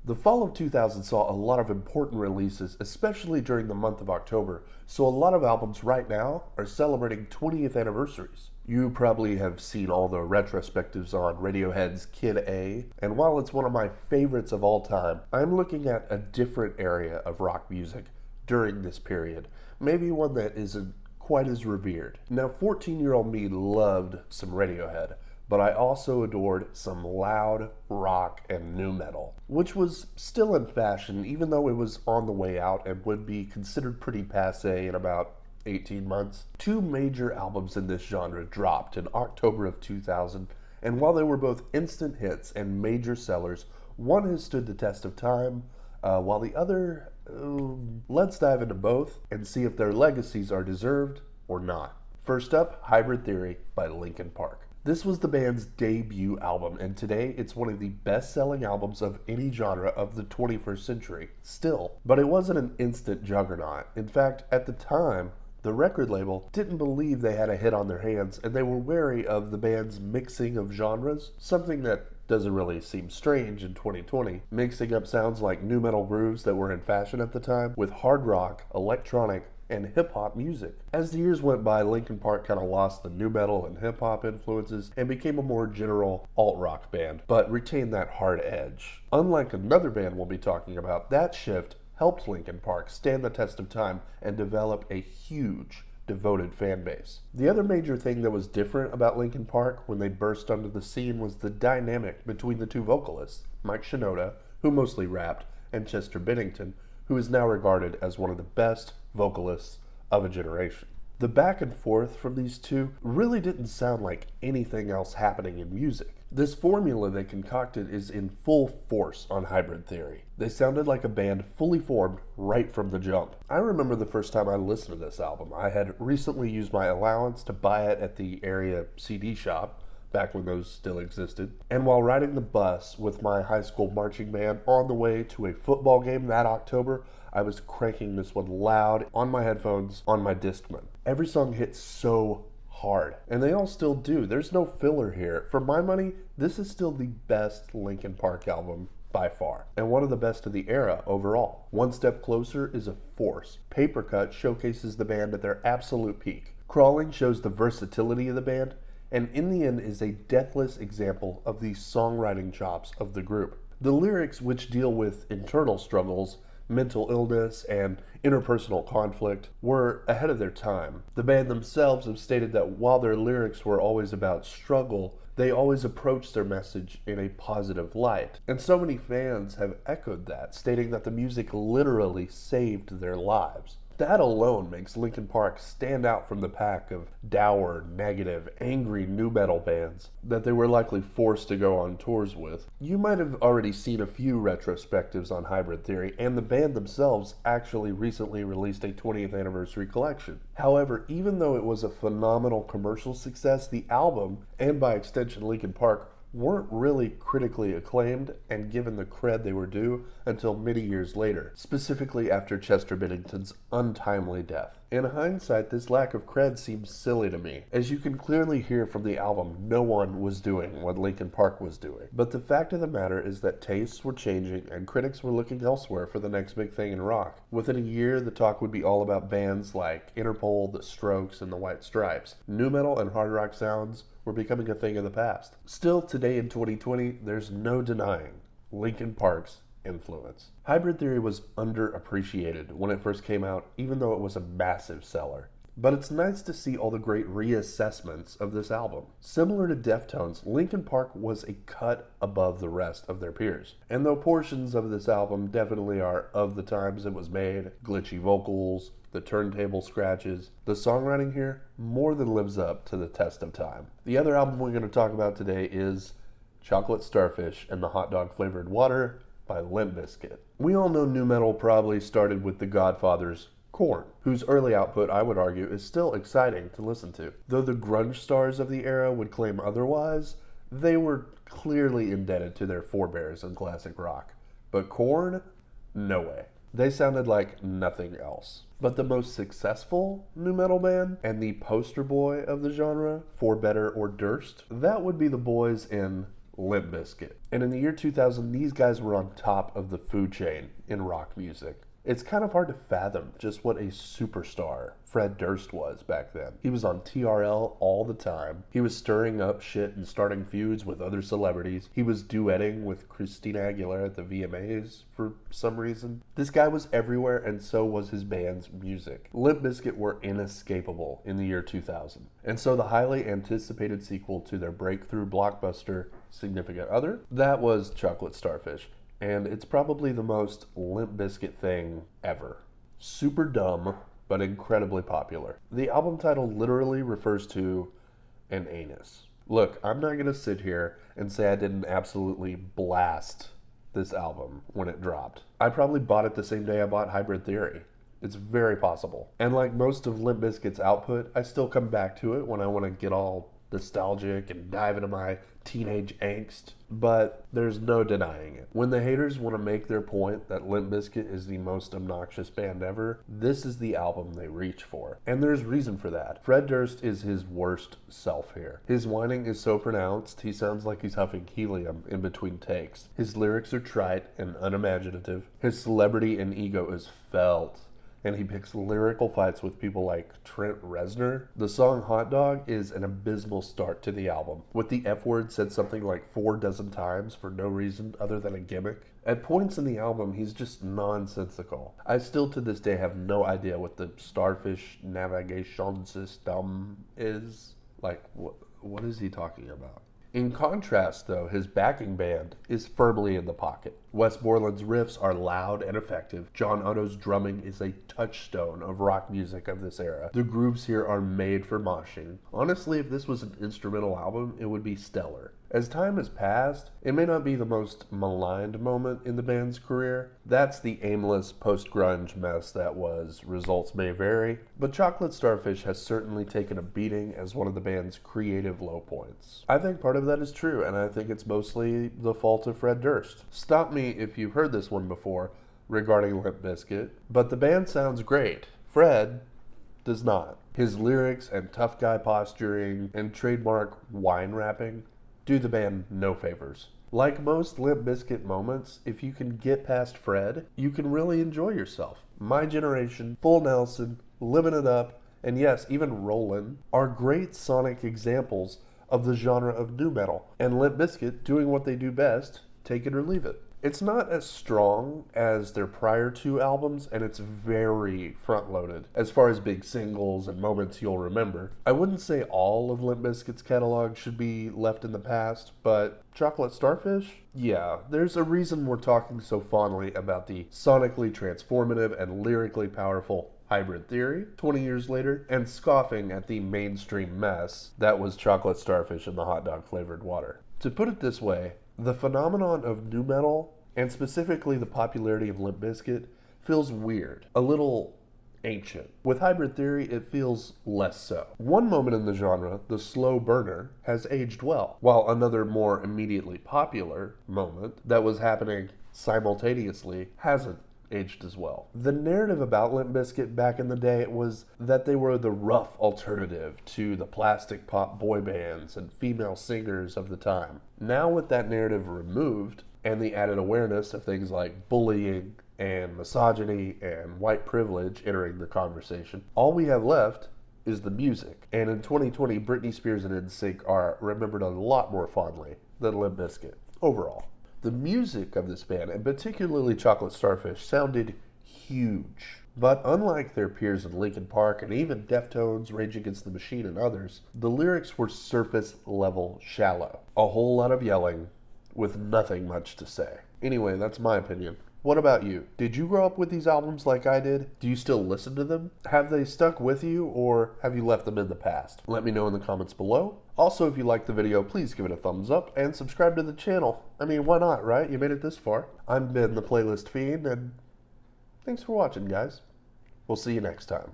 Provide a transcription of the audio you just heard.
The fall of 2000 saw a lot of important releases, especially during the month of October, so a lot of albums right now are celebrating 20th anniversaries. You probably have seen all the retrospectives on Radiohead's Kid A, and while it's one of my favorites of all time, I'm looking at a different area of rock music during this period, maybe one that isn't quite as revered. Now, 14-year-old me loved some Radiohead, but I also adored some loud rock and nu metal, which was still in fashion even though it was on the way out and would be considered pretty passé in about 18 months. Two major albums in this genre dropped in October of 2000, and while they were both instant hits and major sellers, one has stood the test of time, while the other, let's dive into both and see if their legacies are deserved or not. First up, Hybrid Theory by Linkin Park. This was the band's debut album, and today it's one of the best-selling albums of any genre of the 21st century, still. But it wasn't an instant juggernaut. In fact, at the time, the record label didn't believe they had a hit on their hands, and they were wary of the band's mixing of genres, something that doesn't really seem strange in 2020, mixing up sounds like nu metal grooves that were in fashion at the time with hard rock, electronic, and hip-hop music. As the years went by, Linkin Park kind of lost the nu metal and hip-hop influences and became a more general alt-rock band, but retained that hard edge. Unlike another band we'll be talking about, that shift helped Linkin Park stand the test of time and develop a huge, devoted fan base. The other major thing that was different about Linkin Park when they burst onto the scene was the dynamic between the two vocalists, Mike Shinoda, who mostly rapped, and Chester Bennington, who is now regarded as one of the best vocalists of a generation. The back and forth from these two really didn't sound like anything else happening in music. This formula they concocted is in full force on Hybrid Theory. They sounded like a band fully formed right from the jump. I remember the first time I listened to this album. I had recently used my allowance to buy it at the area CD shop, back when those still existed. And while riding the bus with my high school marching band on the way to a football game that October, I was cranking this one loud on my headphones on my Discman. Every song hits so hard, and they all still do. There's no filler here. For my money, this is still the best Linkin Park album by far, and one of the best of the era overall. One Step Closer is a force. Paper Cut showcases the band at their absolute peak. Crawling shows the versatility of the band, and in the end is a deathless example of the songwriting chops of the group. The lyrics, which deal with internal struggles, mental illness, and interpersonal conflict, were ahead of their time. The band themselves have stated that while their lyrics were always about struggle, they always approached their message in a positive light. And so many fans have echoed that, stating that the music literally saved their lives. That alone makes Linkin Park stand out from the pack of dour, negative, angry nu metal bands that they were likely forced to go on tours with. You might have already seen a few retrospectives on Hybrid Theory, and the band themselves actually recently released a 20th anniversary collection. However, even though it was a phenomenal commercial success, the album, and by extension Linkin Park, weren't really critically acclaimed and given the cred they were due until many years later, specifically after Chester Bennington's untimely death. In hindsight, this lack of cred seems silly to me. As you can clearly hear from the album, no one was doing what Linkin Park was doing. But the fact of the matter is that tastes were changing and critics were looking elsewhere for the next big thing in rock. Within a year, the talk would be all about bands like Interpol, The Strokes, and The White Stripes. Nu metal and hard rock sounds were becoming a thing of the past. Still, today in 2020, there's no denying Linkin Park's influence. Hybrid Theory was underappreciated when it first came out, even though it was a massive seller. But it's nice to see all the great reassessments of this album. Similar to Deftones, Linkin Park was a cut above the rest of their peers. And though portions of this album definitely are of the times it was made, glitchy vocals, the turntable scratches, the songwriting here more than lives up to the test of time. The other album we're going to talk about today is Chocolate Starfish and the Hot Dog Flavored Water by Limp Bizkit. We all know nu metal probably started with the Godfathers' Korn, whose early output, I would argue, is still exciting to listen to. Though the grunge stars of the era would claim otherwise, they were clearly indebted to their forebears in classic rock. But Korn? No way. They sounded like nothing else. But the most successful nu metal band, and the poster boy of the genre, for better or Durst, that would be the boys in Limp Bizkit. And in the year 2000, these guys were on top of the food chain in rock music. It's kind of hard to fathom just what a superstar Fred Durst was back then. He was on TRL all the time. He was stirring up shit and starting feuds with other celebrities. He was duetting with Christina Aguilera at the VMAs for some reason. This guy was everywhere, and so was his band's music. Limp Bizkit were inescapable in the year 2000. And so the highly anticipated sequel to their breakthrough blockbuster Significant Other, that was Chocolate Starfish. And it's probably the most Limp Bizkit thing ever. Super dumb, but incredibly popular. The album title literally refers to an anus. Look, I'm not going to sit here and say I didn't absolutely blast this album when it dropped. I probably bought it the same day I bought Hybrid Theory. It's very possible. And like most of Limp Bizkit's output, I still come back to it when I want to get all nostalgic and dive into my teenage angst, but there's no denying it. When the haters want to make their point that Limp Bizkit is the most obnoxious band ever, this is the album they reach for. And there's reason for that. Fred Durst is his worst self here. His whining is so pronounced, he sounds like he's huffing helium in between takes. His lyrics are trite and unimaginative. His celebrity and ego is felt, and he picks lyrical fights with people like Trent Reznor. The song Hot Dog is an abysmal start to the album, with the F word said something like 4 dozen times for no reason other than a gimmick. At points in the album, he's just nonsensical. I still to this day have no idea what the Starfish Navigation System is. Like, what is he talking about? In contrast, though, his backing band is firmly in the pocket. Wes Borland's riffs are loud and effective. John Otto's drumming is a touchstone of rock music of this era. The grooves here are made for moshing. Honestly, if this was an instrumental album, it would be stellar. As time has passed, it may not be the most maligned moment in the band's career. That's the aimless post-grunge mess that was. Results may vary, but Chocolate Starfish has certainly taken a beating as one of the band's creative low points. I think part of that is true, and I think it's mostly the fault of Fred Durst. Stop me if you've heard this one before regarding Limp Bizkit, but the band sounds great. Fred does not. His lyrics and tough guy posturing and trademark wine rapping do the band no favors. Like most Limp Bizkit moments, if you can get past Fred, you can really enjoy yourself. My Generation, Full Nelson, Living It Up, and yes, even Rollin' are great sonic examples of the genre of nu metal, and Limp Bizkit doing what they do best, take it or leave it. It's not as strong as their prior 2 albums, and it's very front-loaded as far as big singles and moments you'll remember. I wouldn't say all of Limp Bizkit's catalog should be left in the past, but Chocolate Starfish? Yeah, there's a reason we're talking so fondly about the sonically transformative and lyrically powerful Hybrid Theory 20 years later, and scoffing at the mainstream mess that was Chocolate Starfish and the hot dog flavored water. To put it this way, the phenomenon of nu metal, and specifically the popularity of Limp Bizkit, feels weird, a little ancient. With Hybrid Theory, it feels less so. One moment in the genre, the slow burner, has aged well, while another more immediately popular moment that was happening simultaneously hasn't aged as well. The narrative about Limp Bizkit back in the day was that they were the rough alternative to the plastic pop boy bands and female singers of the time. Now with that narrative removed, and the added awareness of things like bullying and misogyny and white privilege entering the conversation, all we have left is the music. And in 2020, Britney Spears and NSYNC are remembered a lot more fondly than Limp Bizkit overall. The music of this band, and particularly Chocolate Starfish, sounded huge. But unlike their peers in Linkin Park and even Deftones, Rage Against the Machine, and others, the lyrics were surface-level shallow. A whole lot of yelling with nothing much to say. Anyway, that's my opinion. What about you? Did you grow up with these albums like I did? Do you still listen to them? Have they stuck with you, or have you left them in the past? Let me know in the comments below. Also, if you liked the video, please give it a thumbs up and subscribe to the channel. I mean, why not, right? You made it this far. I'm Ben, the Playlist Fiend, and thanks for watching, guys. We'll see you next time.